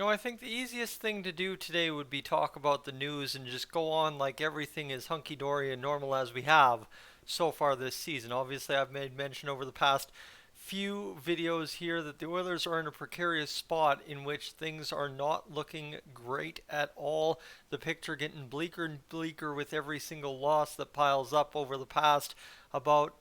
I think the easiest thing to do today would be talk about the news and just go on like everything is hunky dory and normal as we have so far this season. Obviously, I've made mention over the past few videos here that the Oilers are in a precarious spot in which things are not looking great at all. The picture getting bleaker and bleaker with every single loss that piles up over the past about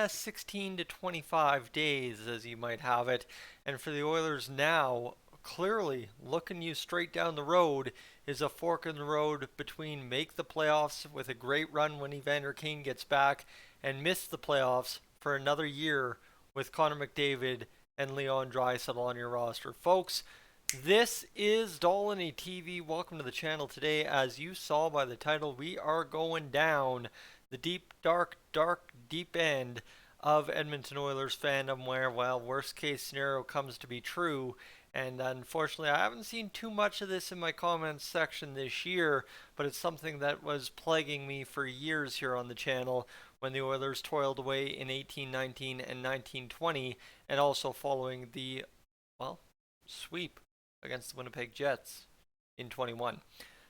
16 to 25 days, as you might have it. And for the Oilers now, clearly looking you straight down the road is a fork in the road between make the playoffs with a great run when Evander Kane gets back and miss the playoffs for another year with Connor McDavid and Leon Draisaitl on your roster. Folks, this is Dolynny TV. Welcome to the channel today. As you saw by the title, we are going down the deep, dark, deep end of Edmonton Oilers fandom where, well, worst case scenario comes to be true. And unfortunately, I haven't seen too much of this in my comments section this year, but it's something that was plaguing me for years here on the channel when the Oilers toiled away in 18-19 and 19-20, and also following the, well, sweep against the Winnipeg Jets in 21.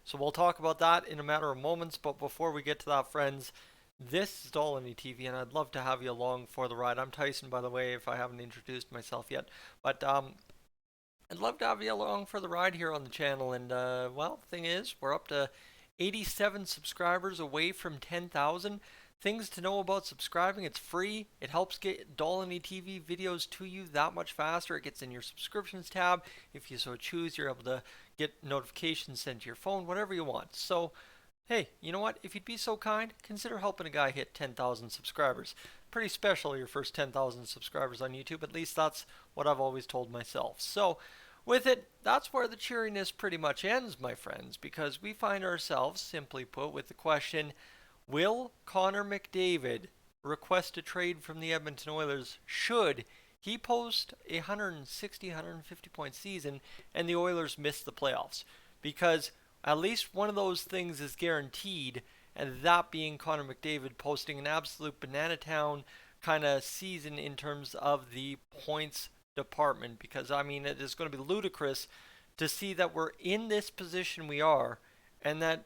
So we'll talk about that in a matter of moments, but before we get to that, friends, this is Dolynny TV, and I'd love to have you along for the ride. I'm Tyson, by the way, if I haven't introduced myself yet. But I'd love to have you along for the ride here on the channel. And, well, thing is, we're up to 87 subscribers away from 10,000. Things to know about subscribing: it's free. It helps get Dolynny TV videos to you that much faster. It gets in your subscriptions tab. If you so choose, you're able to get notifications sent to your phone, whatever you want. So, hey, you know what? If you'd be so kind, consider helping a guy hit 10,000 subscribers. Pretty special, your first 10,000 subscribers on YouTube. At least that's what I've always told myself. So, with it, that's where the cheeriness pretty much ends, my friends, because we find ourselves, simply put, with the question: will Connor McDavid request a trade from the Edmonton Oilers should he post a 160, 150 point season and the Oilers miss the playoffs? Because at least one of those things is guaranteed, and that being Connor McDavid posting an absolute banana town kind of season in terms of the points department. Because, I mean, it is going to be ludicrous to see that we're in this position we are, and that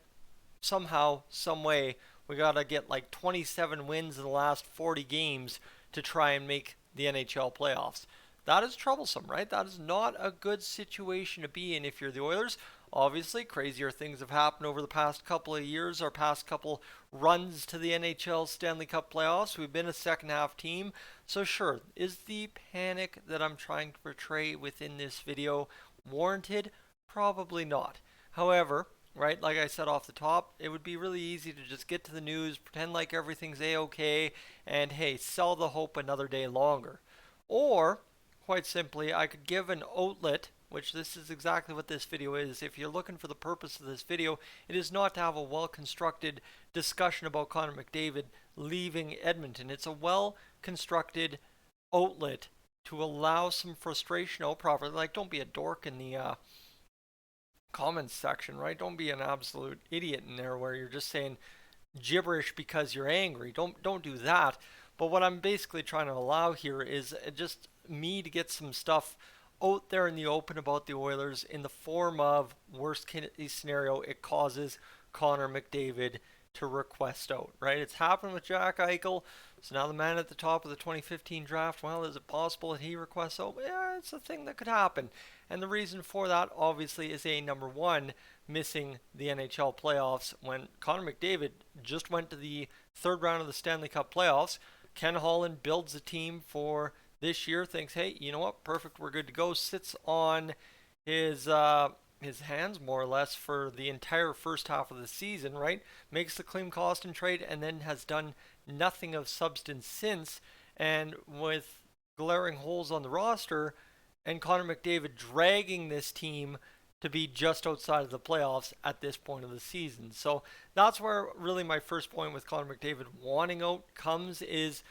somehow, some way, we got to get like 27 wins in the last 40 games to try and make the NHL playoffs. That is troublesome, right? That is not a good situation to be in if you're the Oilers. Obviously, crazier things have happened over the past couple of years, our past couple runs to the NHL Stanley Cup playoffs. We've been a second half team. So, sure, is the panic that I'm trying to portray within this video warranted? Probably not. However, right, like I said off the top, it would be really easy to just get to the news, pretend like everything's a-okay, and hey, sell the hope another day longer. Or, quite simply, I could give an outlet, which this is exactly what this video is. If you're looking for the purpose of this video, it is not to have a well-constructed discussion about Connor McDavid leaving Edmonton. It's a well-constructed outlet to allow some frustration out properly. Like, don't be a dork in the comments section, right? Don't be an absolute idiot in there where you're just saying gibberish because you're angry. Don't do that. But what I'm basically trying to allow here is just me to get some stuff out there in the open about the Oilers in the form of worst case scenario, it causes Connor McDavid to request out, right? It's happened with Jack Eichel. So now the man at the top of the 2015 draft, well, is it possible that he requests out? Yeah, it's a thing that could happen. And the reason for that, obviously, is a number one, missing the NHL playoffs when Connor McDavid just went to the third round of the Stanley Cup playoffs. Ken Holland builds a team for this year, thinks, hey, you know what, perfect, we're good to go. Sits on his hands more or less for the entire first half of the season, right? Makes the Klim Kostin trade and then has done nothing of substance since. And with glaring holes on the roster, and Connor McDavid dragging this team to be just outside of the playoffs at this point of the season. So that's where really my first point with Connor McDavid wanting out comes is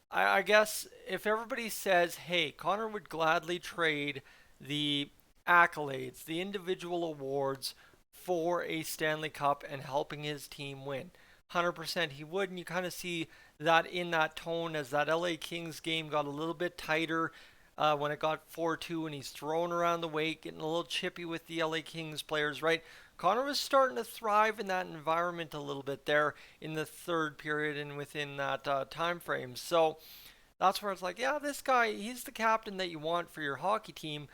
I guess if everybody says, hey, Connor would gladly trade the accolades, the individual awards for a Stanley Cup and helping his team win. 100% he would, and you kind of see that in that tone as that LA Kings game got a little bit tighter. when it got 4-2 and he's throwing around the weight, getting a little chippy with the LA Kings players, right? Connor was starting to thrive in that environment a little bit there in the third period and within that time frame. So that's where it's like, yeah, this guy, he's the captain that you want for your hockey team.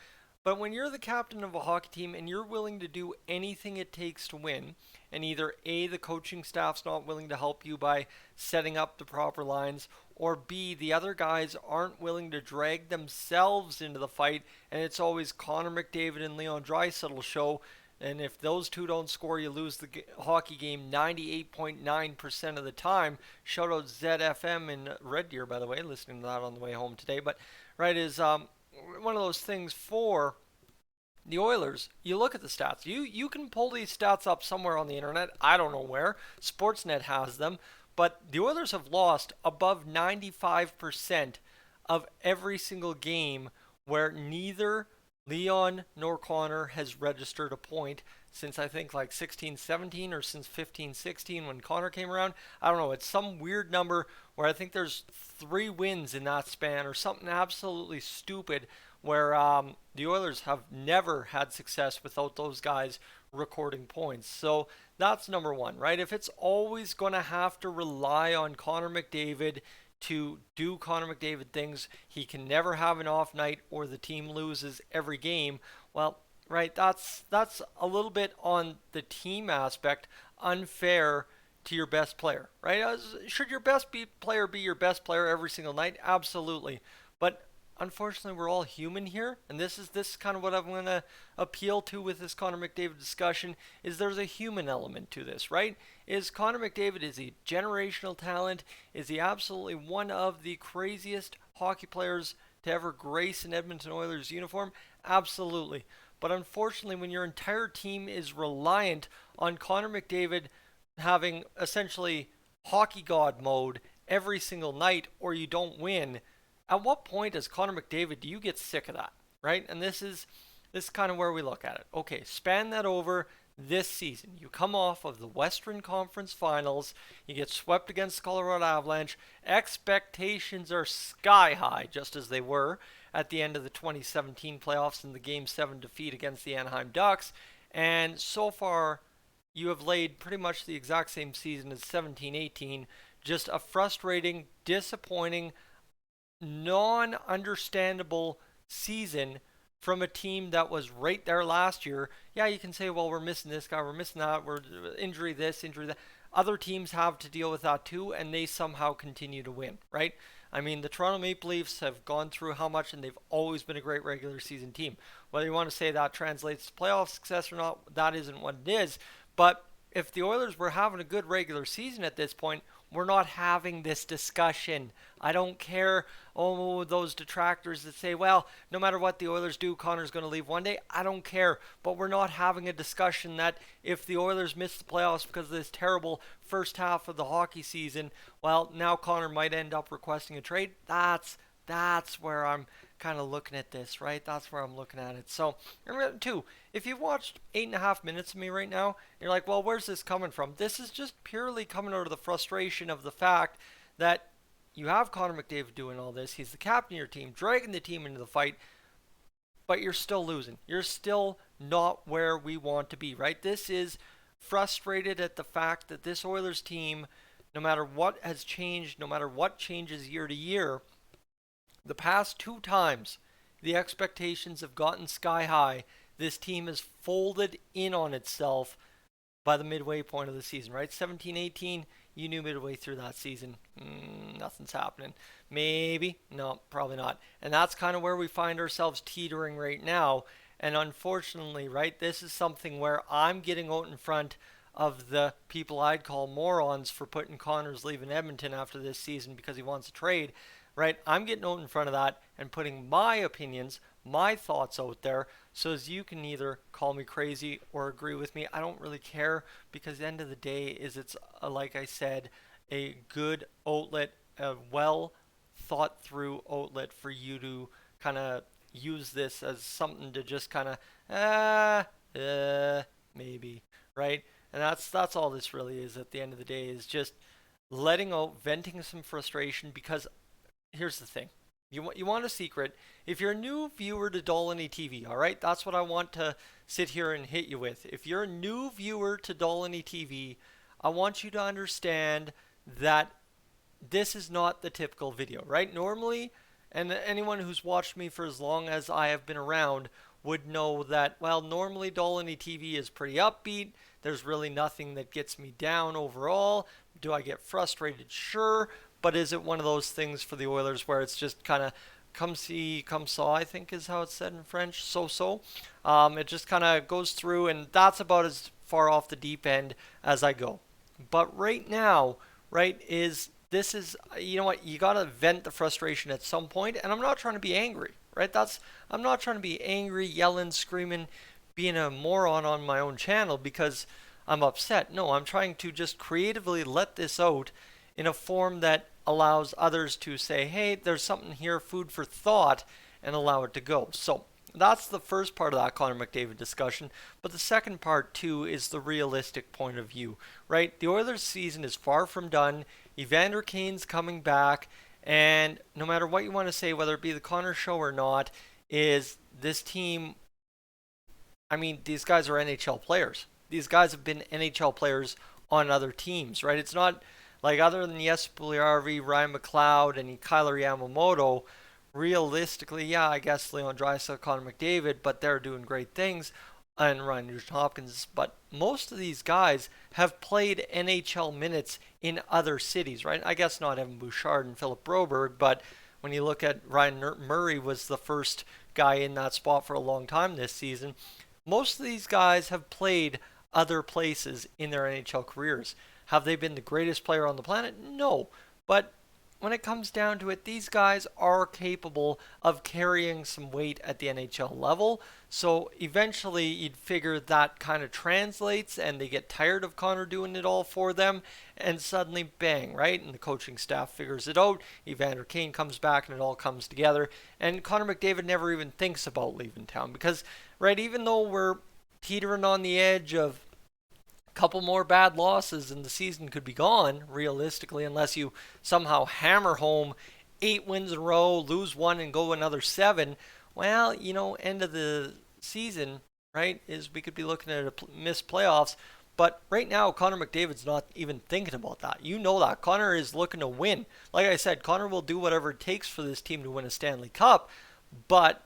But when you're the captain of a hockey team and you're willing to do anything it takes to win, and either A, the coaching staff's not willing to help you by setting up the proper lines, or B, the other guys aren't willing to drag themselves into the fight, and it's always Connor McDavid and Leon Draisaitl show, and if those two don't score, you lose the hockey game 98.9% of the time. Shout out ZFM in Red Deer, by the way, listening to that on the way home today. But, right, is one of those things for the Oilers. You look at the stats. You can pull these stats up somewhere on the internet. I don't know where. Sportsnet has them. But the Oilers have lost above 95% of every single game where neither Leon nor Connor has registered a point since I think like 16-17 or since 15-16 when Connor came around. I don't know. It's some weird number where I think there's 3 wins in that span or something absolutely stupid where the Oilers have never had success without those guys recording points. So that's number one, right? If it's always going to have to rely on Connor McDavid to do Connor McDavid things, he can never have an off night or the team loses every game. Well, right, that's a little bit on the team aspect unfair to your best player, right? Should your player be your best player every single night? Absolutely. But unfortunately, we're all human here, and this is kind of what I'm going to appeal to with this Connor McDavid discussion, is there's a human element to this, right? Is Connor McDavid, is he generational talent? Is he absolutely one of the craziest hockey players to ever grace an Edmonton Oilers uniform? Absolutely. But unfortunately, when your entire team is reliant on Connor McDavid having essentially hockey god mode every single night or you don't win, at what point as Connor McDavid do you get sick of that, right? And this is kind of where we look at it. Okay, span that over this season. You come off of the Western Conference Finals, you get swept against the Colorado Avalanche. Expectations are sky high, just as they were at the end of the 2017 playoffs in the Game 7 defeat against the Anaheim Ducks. And so far, you have laid pretty much the exact same season as 17-18. Just a frustrating, disappointing, non-understandable season from a team that was right there last year. Yeah, you can say, well, we're missing this guy, we're missing that, we're injury this, injury that. Other teams have to deal with that too, and they somehow continue to win, right? I mean, the Toronto Maple Leafs have gone through how much, and they've always been a great regular season team. Whether you want to say that translates to playoff success or not, that isn't what it is. But if the Oilers were having a good regular season at this point, we're not having this discussion. I don't care, those detractors that say, well, no matter what the Oilers do, Connor's going to leave one day. I don't care. But we're not having a discussion that if the Oilers miss the playoffs because of this terrible first half of the hockey season, well, now Connor might end up requesting a trade. That's where I'm kind of looking at this, right? That's where I'm looking at it. So, and two, if you've watched 8.5 minutes of me right now, you're like, well, where's this coming from? This is just purely coming out of the frustration of the fact that you have Connor McDavid doing all this. He's the captain of your team, dragging the team into the fight, but you're still losing. You're still not where we want to be, right? This is frustrated at the fact that this Oilers team, no matter what has changed, no matter what changes year to year, the past 2 times the expectations have gotten sky high, this team has folded in on itself by the midway point of the season, right? 17-18, you knew midway through that season, nothing's happening. Maybe, no, probably not. And that's kind of where we find ourselves teetering right now. And unfortunately, right, this is something where I'm getting out in front of the people I'd call morons for putting Connor's leaving Edmonton after this season because he wants a trade. Right, I'm getting out in front of that and putting my opinions, my thoughts out there, so as you can either call me crazy or agree with me. I don't really care, because at the end of the day is it's like I said, a good outlet, a well thought through outlet for you to kind of use this as something to just kind of maybe, right? And that's all this really is at the end of the day, is just letting out, venting some frustration. Because here's the thing. You want a secret. If you're a new viewer to Dolynny TV, all right, that's what I want to sit here and hit you with. If you're a new viewer to Dolynny TV, I want you to understand that this is not the typical video, right? Normally, and anyone who's watched me for as long as I have been around would know that, well, normally Dolynny TV is pretty upbeat. There's really nothing that gets me down overall. Do I get frustrated? Sure. But is it one of those things for the Oilers where it's just kind of come see, come saw, I think is how it's said in French, so-so. It just kind of goes through, and that's about as far off the deep end as I go. But right now, right, this is, you know what, you got to vent the frustration at some point, and I'm not trying to be angry, right? I'm not trying to be angry, yelling, screaming, being a moron on my own channel because I'm upset. No, I'm trying to just creatively let this out in a form that allows others to say, hey, there's something here, food for thought, and allow it to go. So that's the first part of that Connor McDavid discussion. But the second part, too, is the realistic point of view, right? The Oilers season is far from done. Evander Kane's coming back. And no matter what you want to say, whether it be the Connor show or not, is this team, I mean, these guys are NHL players. These guys have been NHL players on other teams, right? It's not like other than Yes Puljujärvi, Ryan McLeod, and Kyler Yamamoto, realistically, yeah, I guess Leon Draisaitl, Connor McDavid, but they're doing great things, and Ryan Nugent-Hopkins. But most of these guys have played NHL minutes in other cities, right? I guess not Evan Bouchard and Philip Broberg, but when you look at Ryan Murray was the first guy in that spot for a long time this season. Most of these guys have played other places in their NHL careers. Have they been the greatest player on the planet? No. But when it comes down to it, these guys are capable of carrying some weight at the NHL level. So eventually you'd figure that kind of translates and they get tired of Connor doing it all for them. And suddenly, bang, right? And the coaching staff figures it out. Evander Kane comes back and it all comes together. And Connor McDavid never even thinks about leaving town. Because, right, even though we're teetering on the edge of couple more bad losses and the season could be gone, realistically, unless you somehow hammer home 8 wins in a row, lose one, and go another 7. Well, you know, end of the season, right, is we could be looking at missed playoffs. But right now, Connor McDavid's not even thinking about that. You know that. Connor is looking to win. Like I said, Connor will do whatever it takes for this team to win a Stanley Cup, but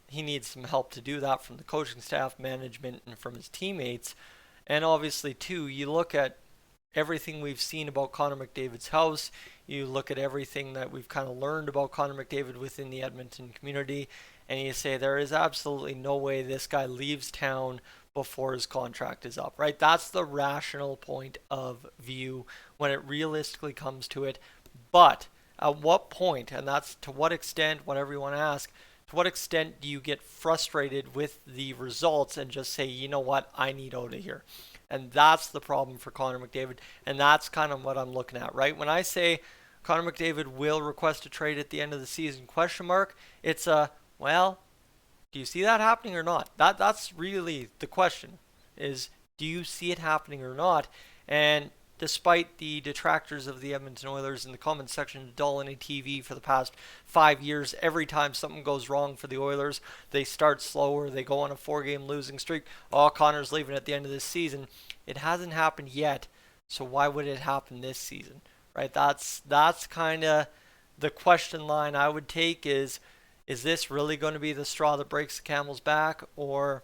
he needs some help to do that from the coaching staff, management, and from his teammates. And obviously, too, you look at everything we've seen about Connor McDavid's house. You look at everything that we've kind of learned about Connor McDavid within the Edmonton community. And you say there is absolutely no way this guy leaves town before his contract is up, right? That's the rational point of view when it realistically comes to it. But at what point, and that's to what extent, whatever you want to ask, to what extent do you get frustrated with the results and just say, you know what, I need out of here? And that's the problem for Connor McDavid. And that's kind of what I'm looking at, right? When I say Connor McDavid will request a trade at the end of the season, question mark, it's a, well, do you see that happening or not? That's really the question, is do you see it happening or not? And despite the detractors of the Edmonton Oilers in the comment section of Dolynny TV for the past 5 years, every time something goes wrong for the Oilers, they start slower, they go on a 4-game losing streak. Oh, Connor's leaving at the end of this season. It hasn't happened yet, so why would it happen this season? Right? That's kind of the question line I would take is this really going to be the straw that breaks the camel's back, or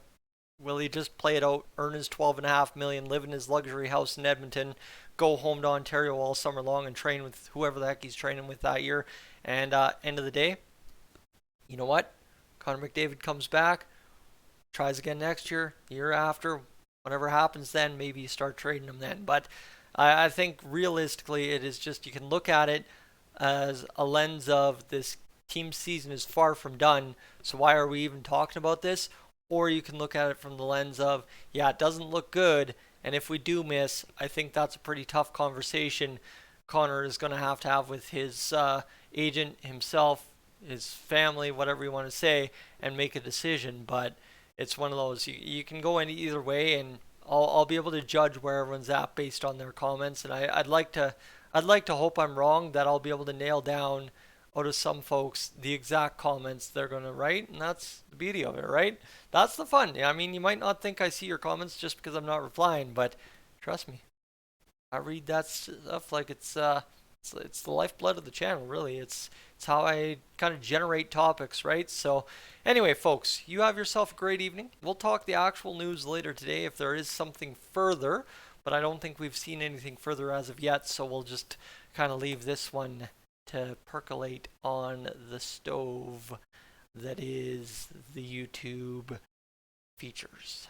will he just play it out, earn his $12.5 million, live in his luxury house in Edmonton, go home to Ontario all summer long and train with whoever the heck he's training with that year? And end of the day, you know what? Connor McDavid comes back, tries again next year, the year after, whatever happens then, maybe you start trading him then. But I think realistically, it is just, you can look at it as a lens of this team season is far from done, so why are we even talking about this? Or you can look at it from the lens of, yeah, it doesn't look good, and if we do miss, I think that's a pretty tough conversation Connor is going to have with his agent, himself, his family, whatever you want to say, and make a decision. But it's one of those, you can go in either way, and I'll be able to judge where everyone's at based on their comments. And I'd like to hope I'm wrong, that I'll be able to nail down out of some folks the exact comments they're going to write, and that's the beauty of it, right? That's the fun. I mean, you might not think I see your comments just because I'm not replying, but trust me, I read that stuff like it's the lifeblood of the channel, really. It's how I kind of generate topics, right? So, anyway, folks, you have yourself a great evening. We'll talk the actual news later today if there is something further, but I don't think we've seen anything further as of yet, so we'll just kind of leave this one to percolate on the stove that is the YouTube features.